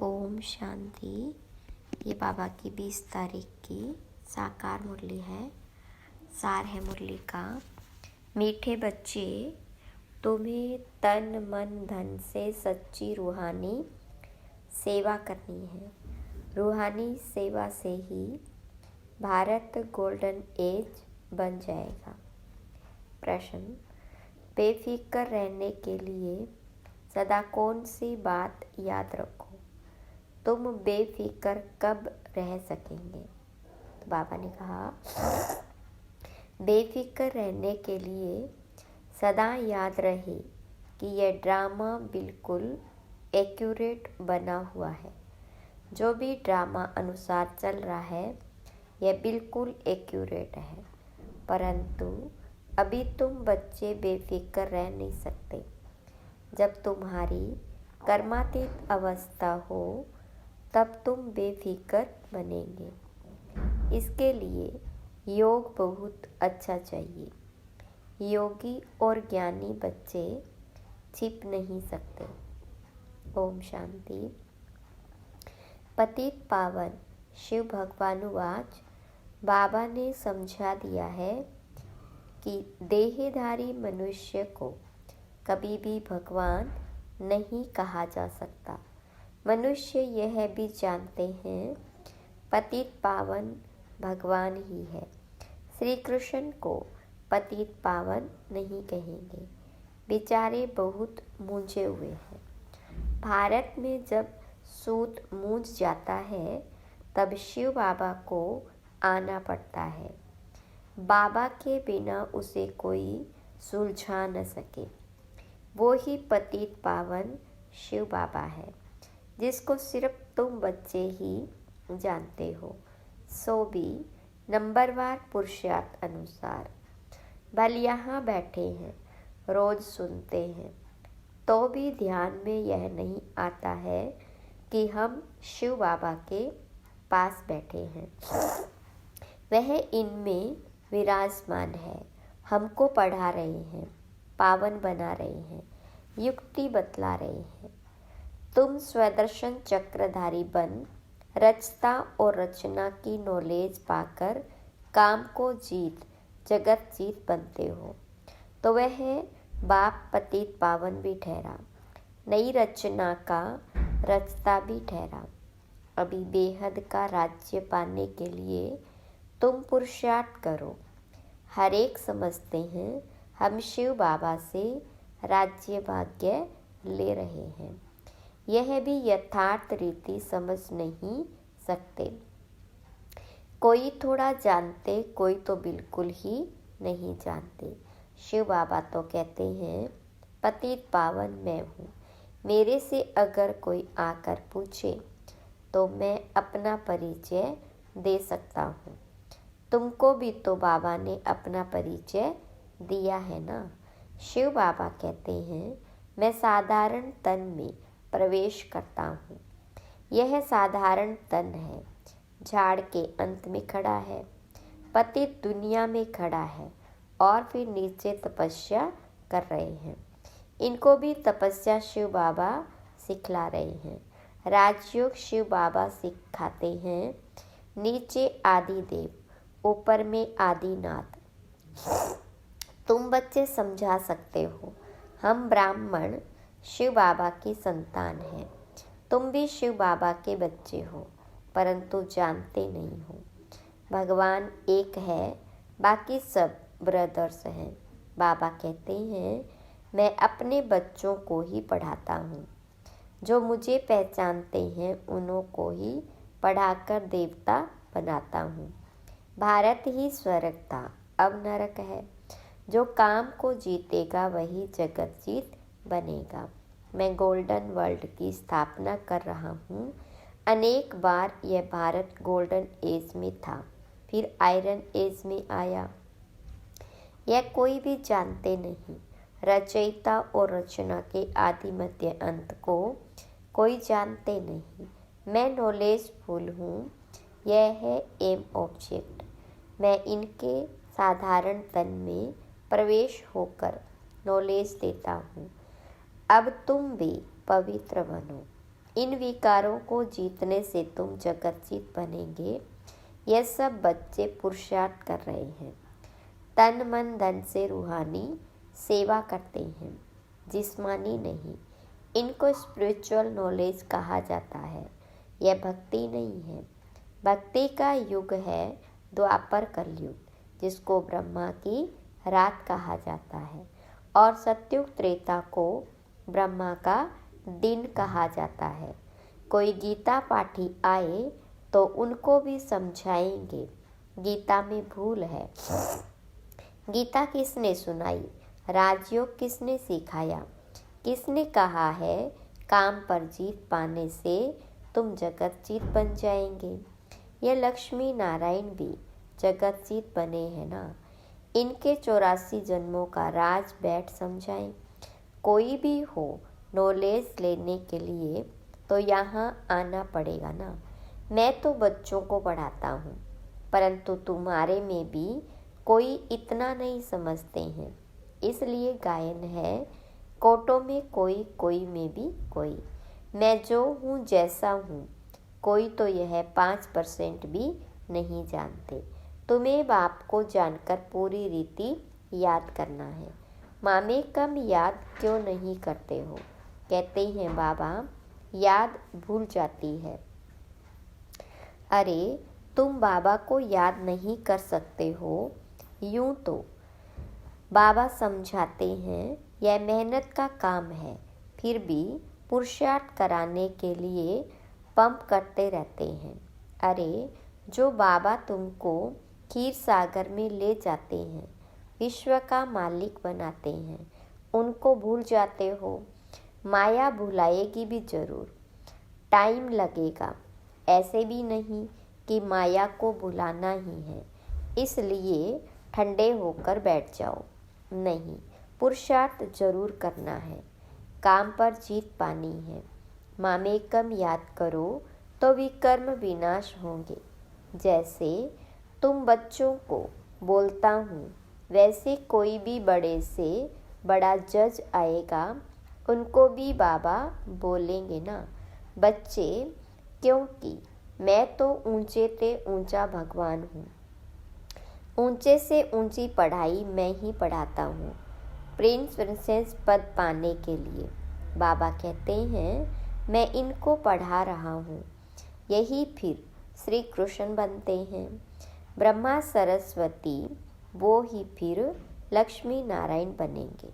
ओम शांति। ये बाबा की 20 तारीख की साकार मुरली है। सार है मुरली का। मीठे बच्चे, तुम्हें तन मन धन से सच्ची रूहानी सेवा करनी है। रूहानी सेवा से ही भारत गोल्डन एज बन जाएगा। प्रश्न, बेफिक्र रहने के लिए सदा कौन सी बात याद रखो? तुम बेफिक्र कब रह सकेंगे? तो बाबा ने कहा, बेफिक्र रहने के लिए सदा याद रहे कि यह ड्रामा बिल्कुल एक्यूरेट बना हुआ है। जो भी ड्रामा अनुसार चल रहा है यह बिल्कुल एक्यूरेट है, परंतु अभी तुम बच्चे बेफिक्र रह नहीं सकते। जब तुम्हारी कर्मातीत अवस्था हो तब तुम बेफिक्र बनेंगे। इसके लिए योग बहुत अच्छा चाहिए। योगी और ज्ञानी बच्चे छिप नहीं सकते। ओम शांति। पतित पावन शिव भगवानुवाच, बाबा ने समझा दिया है कि देहधारी मनुष्य को कभी भी भगवान नहीं कहा जा सकता। मनुष्य यह भी जानते हैं पतित पावन भगवान ही है। श्री कृष्ण को पतित पावन नहीं कहेंगे, बेचारे बहुत मूंझे हुए हैं। भारत में जब सूत मूंझ जाता है तब शिव बाबा को आना पड़ता है। बाबा के बिना उसे कोई सुलझा न सके। वो ही पतित पावन शिव बाबा है, जिसको सिर्फ तुम बच्चे ही जानते हो, सो भी नंबरवार पुरुषार्थ अनुसार। भले यहाँ बैठे हैं, रोज सुनते हैं, तो भी ध्यान में यह नहीं आता है कि हम शिव बाबा के पास बैठे हैं। वह इनमें विराजमान है, हमको पढ़ा रहे हैं, पावन बना रहे हैं, युक्ति बतला रहे हैं। तुम स्वदर्शन चक्रधारी बन रचता और रचना की नॉलेज पाकर काम को जीत जगत जीत बनते हो, तो वह बाप पतित पावन भी ठहरा, नई रचना का रचता भी ठहरा। अभी बेहद का राज्य पाने के लिए तुम पुरुषार्थ करो। हर एक समझते हैं हम शिव बाबा से राज्य भाग्य ले रहे हैं। यह भी यथार्थ रीति समझ नहीं सकते। कोई थोड़ा जानते, कोई तो बिल्कुल ही नहीं जानते। शिव बाबा तो कहते हैं पतित पावन मैं हूँ। मेरे से अगर कोई आकर पूछे तो मैं अपना परिचय दे सकता हूँ। तुमको भी तो बाबा ने अपना परिचय दिया है ना। शिव बाबा कहते हैं मैं साधारण तन में प्रवेश करता हूँ। यह साधारण तन है, झाड़ के अंत में खड़ा है, पतित दुनिया में खड़ा है और फिर नीचे तपस्या कर रहे हैं। इनको भी तपस्या शिव बाबा सिखला रहे हैं। राजयोग शिव बाबा सिखाते हैं। नीचे आदि देव, ऊपर में आदिनाथ। तुम बच्चे समझा सकते हो, हम ब्राह्मण शिव बाबा की संतान हैं। तुम भी शिव बाबा के बच्चे हो, परंतु जानते नहीं हो। भगवान एक है, बाकी सब ब्रदर्स हैं। बाबा कहते हैं मैं अपने बच्चों को ही पढ़ाता हूँ। जो मुझे पहचानते हैं उन्हों को ही पढ़ाकर देवता बनाता हूँ। भारत ही स्वर्ग था, अब नरक है। जो काम को जीतेगा वही जगत जीत बनेगा। मैं गोल्डन वर्ल्ड की स्थापना कर रहा हूँ। अनेक बार यह भारत गोल्डन एज में था, फिर आयरन एज में आया। यह कोई भी जानते नहीं। रचयिता और रचना के आदि मध्य अंत को कोई जानते नहीं। मैं नॉलेज फुल हूँ। यह है एम ऑब्जेक्ट। मैं इनके साधारण तन में प्रवेश होकर नॉलेज देता हूँ। अब तुम भी पवित्र बनो। इन विकारों को जीतने से तुम जगतजीत बनेंगे। यह सब बच्चे पुरुषार्थ कर रहे हैं, तन मन धन से रूहानी सेवा करते हैं, जिस्मानी नहीं। इनको स्पिरिचुअल नॉलेज कहा जाता है। यह भक्ति नहीं है। भक्ति का युग है द्वापर कलयुग, जिसको ब्रह्मा की रात कहा जाता है, और सत्युग त्रेता को ब्रह्मा का दिन कहा जाता है। कोई गीता पाठी आए तो उनको भी समझाएंगे गीता में भूल है। गीता किसने सुनाई? राजयोग किसने सिखाया? किसने कहा है काम पर जीत पाने से तुम जगत जीत बन जाएंगे? ये लक्ष्मी नारायण भी जगत जीत बने हैं ना। इनके 84 जन्मों का राज बैठ समझाएं। कोई भी हो नॉलेज लेने के लिए तो यहाँ आना पड़ेगा ना। मैं तो बच्चों को पढ़ाता हूँ, परंतु तुम्हारे में भी कोई इतना नहीं समझते हैं। इसलिए गायन है, कोटों में कोई, कोई में भी कोई। मैं जो हूँ जैसा हूँ, कोई तो यह 5% भी नहीं जानते। तुम्हें बाप को जानकर पूरी रीति याद करना है। मामे कम याद क्यों नहीं करते हो? कहते हैं बाबा याद भूल जाती है। अरे तुम बाबा को याद नहीं कर सकते हो। यूं तो बाबा समझाते हैं यह मेहनत का काम है, फिर भी पुरुषार्थ कराने के लिए पंप करते रहते हैं। अरे जो बाबा तुमको क्षीर सागर में ले जाते हैं, विश्व का मालिक बनाते हैं, उनको भूल जाते हो। माया भुलाएगी भी जरूर, टाइम लगेगा। ऐसे भी नहीं कि माया को भुलाना ही है, इसलिए ठंडे होकर बैठ जाओ। नहीं, पुरुषार्थ जरूर करना है, काम पर जीत पानी है। मामेकम याद करो तो विकर्म विनाश होंगे। जैसे तुम बच्चों को बोलता हूँ, वैसे कोई भी बड़े से बड़ा जज आएगा, उनको भी बाबा बोलेंगे ना बच्चे, क्योंकि मैं तो ऊंचे से ऊंचा भगवान हूँ। ऊंचे से ऊंची पढ़ाई मैं ही पढ़ाता हूँ, प्रिंस प्रिंसेस पद पाने के लिए। बाबा कहते हैं मैं इनको पढ़ा रहा हूँ, यही फिर श्री कृष्ण बनते हैं। ब्रह्मा सरस्वती वो ही फिर लक्ष्मी नारायण बनेंगे।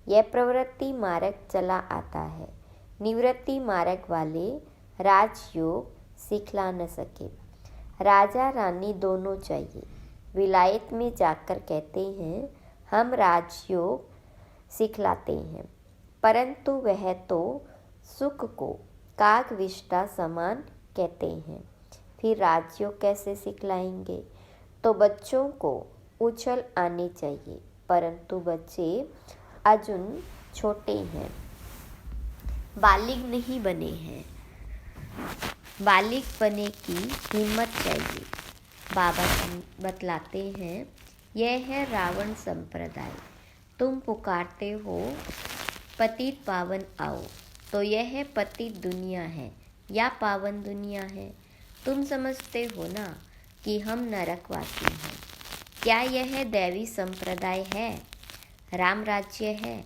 यह प्रवृत्ति मार्ग चला आता है, निवृत्ति मार्ग वाले राजयोग सिखला न सके। राजा रानी दोनों चाहिए। विलायत में जाकर कहते हैं हम राजयोग सिखलाते हैं, परंतु वह तो सुख को कागविष्टा समान कहते हैं। फिर राजयोग कैसे सिखलाएंगे? तो बच्चों को उछल आनी चाहिए, परंतु बच्चे अजुन छोटे हैं, बालिग नहीं बने हैं। बालिग बने की हिम्मत चाहिए। बाबा बतलाते हैं यह है रावण संप्रदाय। तुम पुकारते हो पतित पावन आओ, तो यह पतित दुनिया है या पावन दुनिया है? तुम समझते हो ना कि हम नरकवासी हैं। क्या यह दैवी संप्रदाय है? राम राज्य है,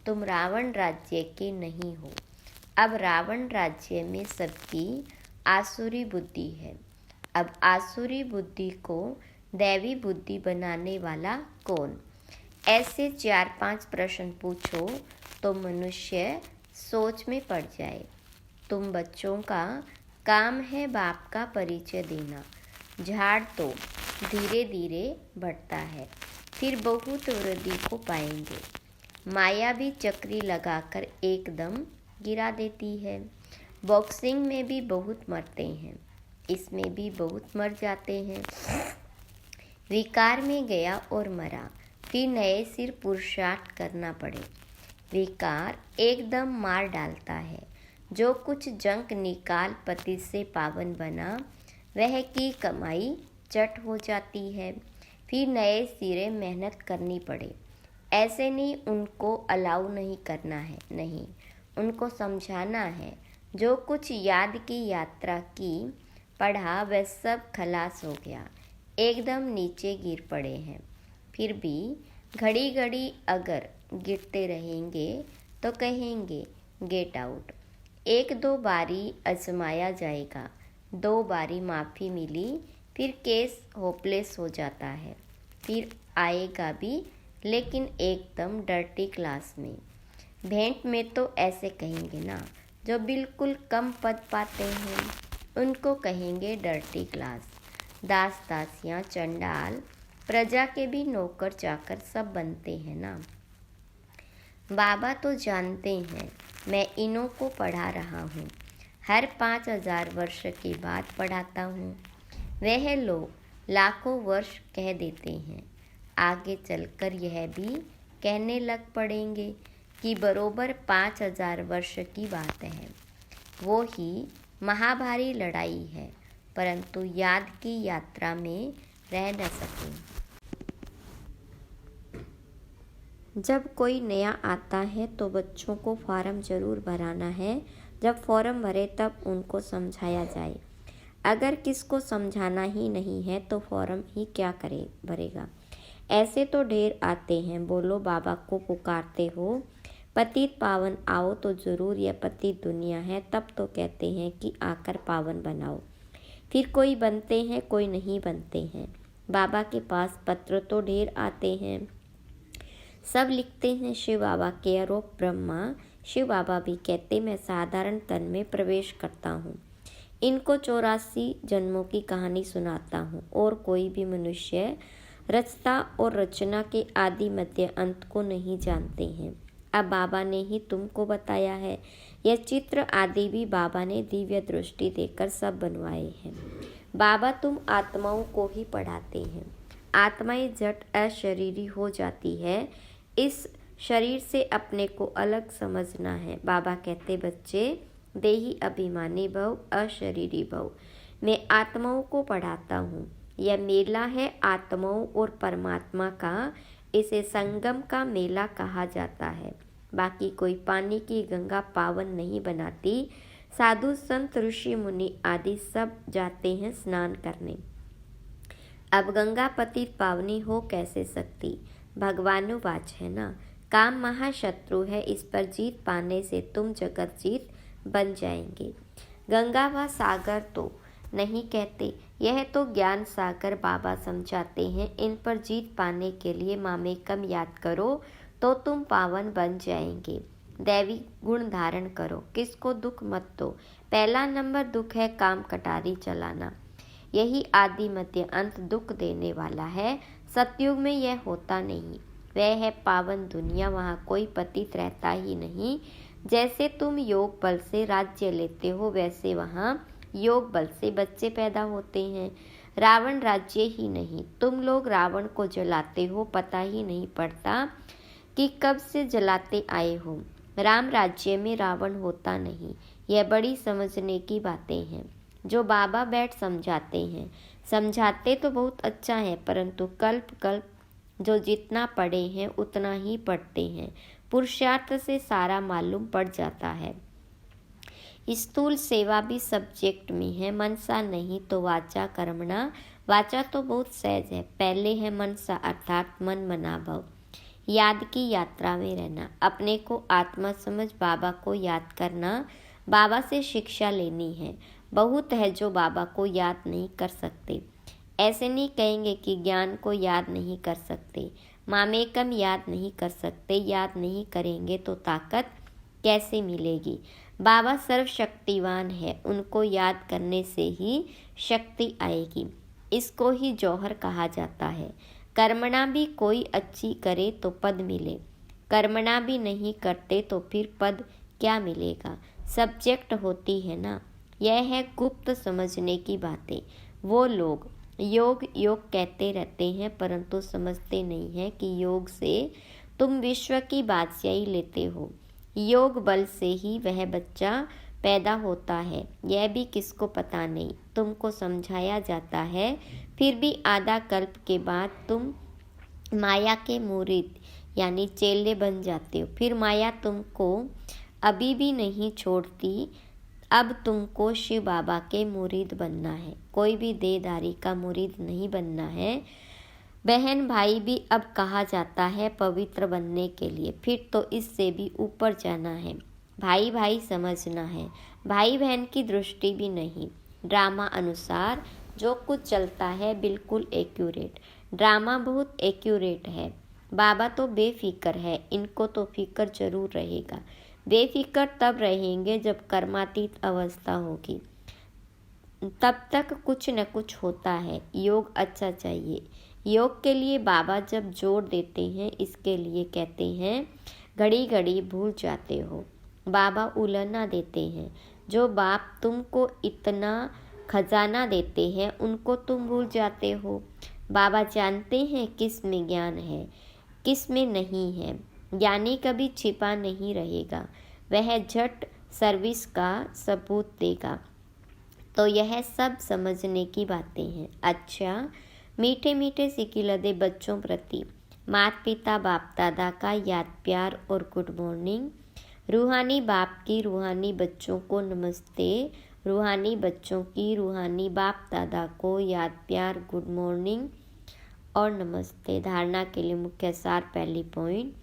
तुम रावण राज्य के नहीं हो। अब रावण राज्य में सबकी आसुरी बुद्धि है। अब आसुरी बुद्धि को दैवी बुद्धि बनाने वाला कौन? ऐसे 4-5 प्रश्न पूछो तो मनुष्य सोच में पड़ जाए। तुम बच्चों का काम है बाप का परिचय देना। झाड़ तो धीरे धीरे बढ़ता है, फिर बहुत वृद्धि को पाएंगे। माया भी चक्री लगाकर एकदम गिरा देती है। बॉक्सिंग में भी बहुत मरते हैं, इसमें भी बहुत मर जाते हैं। विकार में गया और मरा, फिर नए सिर पुरुषार्थ करना पड़े। विकार एकदम मार डालता है। जो कुछ जंक निकाल पति से पावन बना, वह की कमाई चट हो जाती है। फिर नए सिरे मेहनत करनी पड़े। ऐसे नहीं उनको अलाउ नहीं करना है, नहीं, उनको समझाना है जो कुछ याद की यात्रा की पढ़ा वह सब खलास हो गया, एकदम नीचे गिर पड़े हैं। फिर भी घड़ी घड़ी अगर गिरते रहेंगे तो कहेंगे गेट आउट। एक दो बारी आजमाया जाएगा, 2 बारी माफ़ी मिली, फिर केस होपलेस हो जाता है। फिर आएगा भी, लेकिन एकदम डर्टी क्लास में। भेंट में तो ऐसे कहेंगे ना, जो बिल्कुल कम पद पाते हैं उनको कहेंगे डर्टी क्लास। दास दासियाँ चंडाल प्रजा के भी नौकर चाकर सब बनते हैं ना। बाबा तो जानते हैं मैं इन्हों को पढ़ा रहा हूँ, हर 5000 वर्ष के बाद पढ़ाता हूँ। वह लोग लाखों वर्ष कह देते हैं, आगे चलकर यह भी कहने लग पड़ेंगे कि बरोबर 5000 वर्ष की बात है। वो ही महाभारी लड़ाई है, परंतु याद की यात्रा में रह न सके। जब कोई नया आता है तो बच्चों को फॉर्म ज़रूर भराना है। जब फॉर्म भरे तब उनको समझाया जाए। अगर किसको समझाना ही नहीं है तो फॉर्म ही क्या करे भरेगा। ऐसे तो ढेर आते हैं, बोलो बाबा को पुकारते हो, पतित पावन आओ तो ज़रूर, यह पतित दुनिया है, तब तो कहते हैं कि आकर पावन बनाओ। फिर कोई बनते हैं, कोई नहीं बनते हैं। बाबा के पास पत्र तो ढेर आते हैं, सब लिखते हैं शिव बाबा केयर ऑफ ब्रह्मा। शिव बाबा भी कहते मैं साधारण तन में प्रवेश करता हूँ, इनको 84 जन्मों की कहानी सुनाता हूँ, और कोई भी मनुष्य रचता और रचना के आदि मध्य अंत को नहीं जानते हैं। अब बाबा ने ही तुमको बताया है। यह चित्र आदि भी बाबा ने दिव्य दृष्टि देकर सब बनवाए हैं। बाबा तुम आत्माओं को ही पढ़ाते हैं। आत्माएं झट अशरीरी हो जाती है, इस शरीर से अपने को अलग समझना है। बाबा कहते बच्चे देही अभिमानी भव, अशरीरी भव। मैं आत्माओं को पढ़ाता हूँ। यह मेला है आत्माओं और परमात्मा का, इसे संगम का मेला कहा जाता है। बाकी कोई पानी की गंगा पावन नहीं बनाती। साधु संत ऋषि मुनि आदि सब जाते हैं स्नान करने। अब गंगा पतित पावनी हो कैसे सकती। भगवानुवाच है ना, काम महाशत्रु है, इस पर जीत पाने से तुम जगत जीत बन जाएंगे। गंगा व सागर तो नहीं कहते, यह तो ज्ञान सागर बाबा समझाते हैं। इन पर जीत पाने के लिए मामेकम याद करो तो तुम पावन बन जाएंगे। दैवी गुण धारण करो, किसको दुख मत दो। पहला नंबर दुख है काम कटारी चलाना, यही आदि मध्य अंत दुख देने वाला है। सतयुग में यह होता नहीं, वह है पावन दुनिया, वहाँ कोई पतित रहता ही नहीं। जैसे तुम योग बल से राज्य लेते हो, वैसे वहाँ योग बल से बच्चे पैदा होते हैं। रावण राज्य ही नहीं, तुम लोग रावण को जलाते हो, पता ही नहीं पड़ता कि कब से जलाते आए हो। राम राज्य में रावण होता नहीं। यह बड़ी समझने की बातें हैं जो बाबा बैठ समझाते हैं। समझाते तो बहुत अच्छा है, परंतु कल्प कल्प जो जितना पढ़े हैं उतना ही पढ़ते हैं। पुरुषार्थ से सारा मालूम पड़ जाता है। स्थूल सेवा भी सब्जेक्ट में है, मनसा नहीं तो वाचा कर्मणा। वाचा तो बहुत सहज है, पहले है मनसा अर्थात मन मना भव। याद की यात्रा में रहना, अपने को आत्मा समझ बाबा को याद करना, बाबा से शिक्षा लेनी है। बहुत है जो बाबा को याद नहीं कर सकते। ऐसे नहीं कहेंगे कि ज्ञान को याद नहीं कर सकते, मामेकम याद नहीं कर सकते। याद नहीं करेंगे तो ताकत कैसे मिलेगी। बाबा सर्वशक्तिवान है, उनको याद करने से ही शक्ति आएगी। इसको ही जौहर कहा जाता है। कर्मणा भी कोई अच्छी करे तो पद मिले, कर्मणा भी नहीं करते तो फिर पद क्या मिलेगा। सब्जेक्ट होती है ना, यह है गुप्त समझने की बातें। वो लोग योग योग कहते रहते हैं, परंतु समझते नहीं हैं कि योग से तुम विश्व की बादशाही लेते हो। योग बल से ही वह बच्चा पैदा होता है, यह भी किसको पता नहीं। तुमको समझाया जाता है, फिर भी आधा कल्प के बाद तुम माया के मुरीद यानी चेले बन जाते हो। फिर माया तुमको अभी भी नहीं छोड़ती। अब तुमको शिव बाबा के मुरीद बनना है, कोई भी देहधारी का मुरीद नहीं बनना है। बहन भाई भी अब कहा जाता है पवित्र बनने के लिए, फिर तो इससे भी ऊपर जाना है। भाई भाई समझना है, भाई बहन की दृष्टि भी नहीं। ड्रामा अनुसार जो कुछ चलता है बिल्कुल एक्यूरेट। ड्रामा बहुत एक्यूरेट है। बाबा तो बेफिक्र है, इनको तो फिक्र जरूर रहेगा। बेफिक्र तब रहेंगे जब कर्मातीत अवस्था होगी, तब तक कुछ न कुछ होता है। योग अच्छा चाहिए। योग के लिए बाबा जब जोर देते हैं, इसके लिए कहते हैं घड़ी घड़ी भूल जाते हो। बाबा उलझना देते हैं। जो बाप तुमको इतना खजाना देते हैं, उनको तुम भूल जाते हो। बाबा जानते हैं किस में ज्ञान है, किस में नहीं है। ज्ञानी कभी छिपा नहीं रहेगा, वह झट सर्विस का सबूत देगा। तो यह सब समझने की बातें हैं। अच्छा, मीठे मीठे सिकिलदे बच्चों प्रति माता पिता बाप दादा का याद प्यार और गुड मॉर्निंग। रूहानी बाप की रूहानी बच्चों को नमस्ते। रूहानी बच्चों की रूहानी बाप दादा को याद प्यार गुड मॉर्निंग और नमस्ते। धारणा के लिए मुख्य सार। पहली पॉइंट,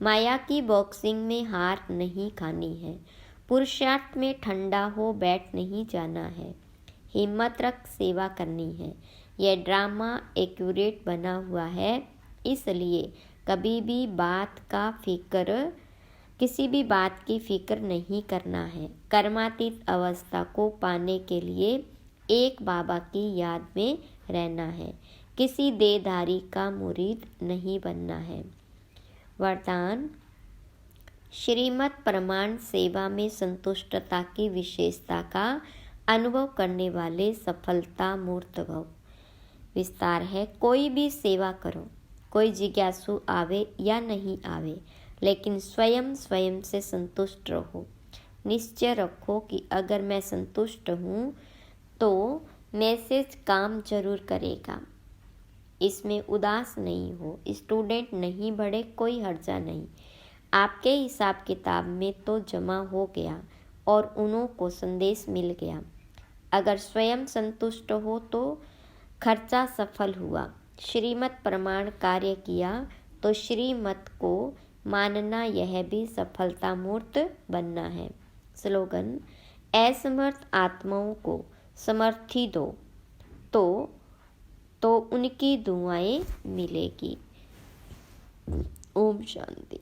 माया की बॉक्सिंग में हार नहीं खानी है। पुरुषार्थ में ठंडा हो बैठ नहीं जाना है। हिम्मत रख सेवा करनी है। यह ड्रामा एक्यूरेट बना हुआ है, इसलिए कभी भी किसी भी बात की फिक्र नहीं करना है। कर्मातीत अवस्था को पाने के लिए एक बाबा की याद में रहना है। किसी देहधारी का मुरीद नहीं बनना है। वरदान, श्रीमत प्रमाण सेवा में संतुष्टता की विशेषता का अनुभव करने वाले सफलता मूर्त भव। विस्तार है, कोई भी सेवा करो, कोई जिज्ञासु आवे या नहीं आवे, लेकिन स्वयं से संतुष्ट रहो। निश्चय रखो कि अगर मैं संतुष्ट हूँ तो मैसेज काम जरूर करेगा। इसमें उदास नहीं हो। स्टूडेंट नहीं बढ़े, कोई हर्जा नहीं। आपके हिसाब किताब में तो जमा हो गया और उन्हों को संदेश मिल गया। अगर स्वयं संतुष्ट हो तो खर्चा सफल हुआ। श्रीमत प्रमाण कार्य किया तो श्रीमत को मानना, यह भी सफलता मूर्त बनना है। स्लोगन, असमर्थ आत्माओं को समर्थी दो तो उनकी दुआएं मिलेगी। ओम शांति।